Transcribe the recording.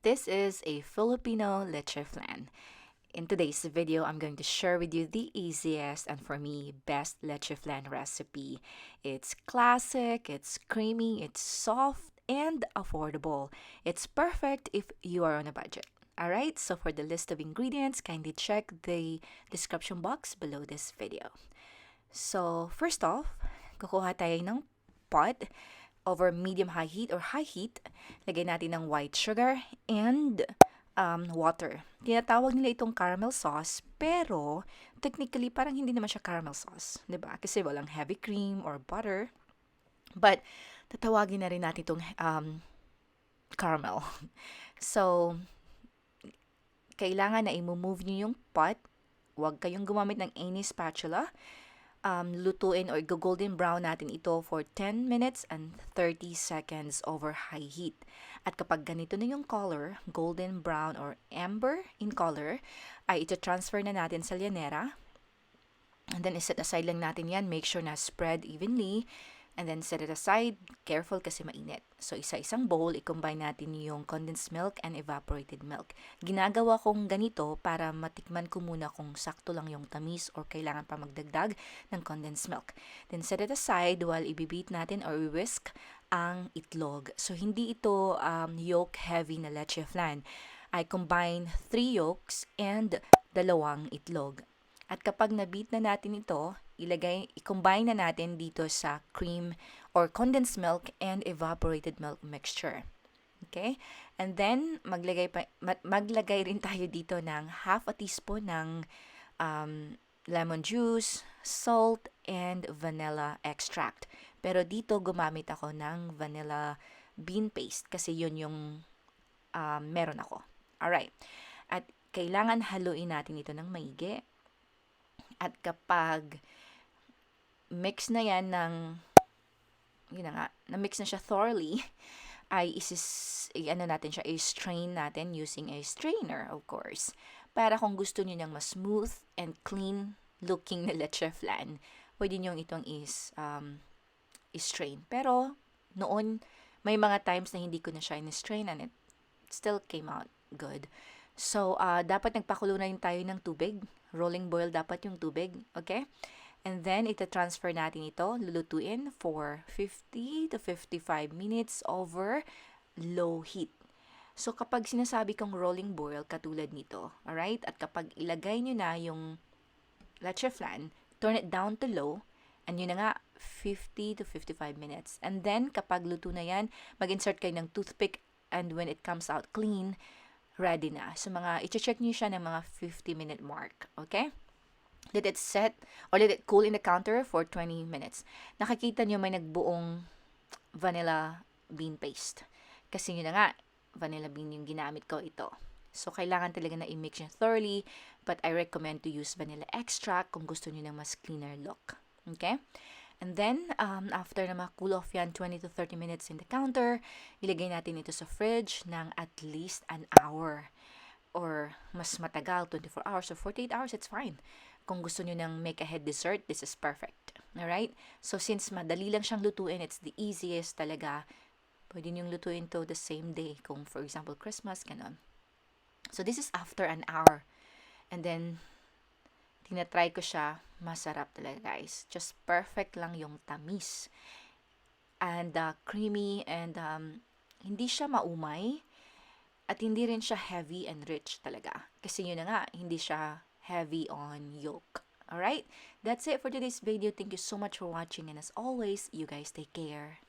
This is a Filipino leche flan. In today's video, I'm going to share with you the easiest and for me, best leche flan recipe. It's classic, it's creamy, it's soft, and affordable. It's perfect if you are on a budget. Alright, so for the list of ingredients, kindly check the description box below this video. So, first off, kukuha tayo ng pot over medium-high heat or high heat. Lagay natin ng white sugar and water. Tinatawag nila itong caramel sauce, pero technically parang hindi naman siya caramel sauce, 'di ba? Kasi walang heavy cream or butter. But tatawagin na rin natin itong caramel. So, kailangan na i-move niyo yung pot. Huwag kayong gumamit ng any spatula. Lutuin or golden brown natin ito for 10 minutes and 30 seconds over high heat. At kapag ganito na yung color, golden brown or amber in color, ay ito-transfer na natin sa llanera. And then iset aside lang natin yan. Make sure na spread evenly. And then set it aside. Careful kasi mainit. So isa-isang bowl, i-combine natin yung condensed milk and evaporated milk. Ginagawa kong ganito para matikman ko muna kung sakto lang yung tamis or kailangan pa magdagdag ng condensed milk. Then set it aside while ibibit natin or whisk ang itlog. So hindi ito yolk heavy na leche flan. I combine 3 yolks and 2 itlog. At kapag nabit na natin ito, i-combine na natin dito sa cream or condensed milk and evaporated milk mixture. Okay? And then, maglagay rin tayo dito ng half a teaspoon ng lemon juice, salt, and vanilla extract. Pero dito, gumamit ako ng vanilla bean paste kasi yun yung meron ako. Alright. At kailangan haluin natin ito ng maigi. At kapag mix na yan na-mix na siya thoroughly, ay natin siya, i-strain natin using a strainer, of course. Para kung gusto niyo ng mas smooth and clean looking na leche flan, pwede niyo itong i-strain. Pero, noon, may mga times na hindi ko na siya in-strain and it still came out good. So, dapat nagpakulo na rin tayo ng tubig. Rolling boil dapat yung tubig, okay? And then, ita-transfer natin ito, lulutuin for 50 to 55 minutes over low heat. So, kapag sinasabi kong rolling boil, katulad nito, alright? At kapag ilagay nyo na yung leche flan, turn it down to low, and yun na nga, 50 to 55 minutes. And then, kapag luto na yan, mag-insert kayo ng toothpick, and when it comes out clean, ready na. So, i-check nyo siya ng mga 50-minute mark. Okay? Let it set or let it cool in the counter for 20 minutes. Nakikita nyo may nagbuong vanilla bean paste. Kasi yun na nga, vanilla bean yung ginamit ko ito. So, kailangan talaga na i-mix nyo thoroughly, but I recommend to use vanilla extract kung gusto nyo ng mas cleaner look. Okay? And then, after na ma-cool off yan, 20 to 30 minutes in the counter, ilagay natin ito sa fridge ng at least an hour. Or mas matagal, 24 hours or 48 hours, it's fine. Kung gusto nyo ng make-ahead dessert, this is perfect. Alright? So, since madali lang siyang lutuin, it's the easiest talaga. Pwede nyo lutuin to the same day. Kung, for example, Christmas, ganon. So, this is after an hour. And then, tinatry ko siya, masarap talaga guys. Just perfect lang yung tamis. And creamy and hindi siya maumay. At hindi rin siya heavy and rich talaga. Kasi yun na nga, hindi siya heavy on yolk. Alright? That's it for today's video. Thank you so much for watching. And as always, you guys take care.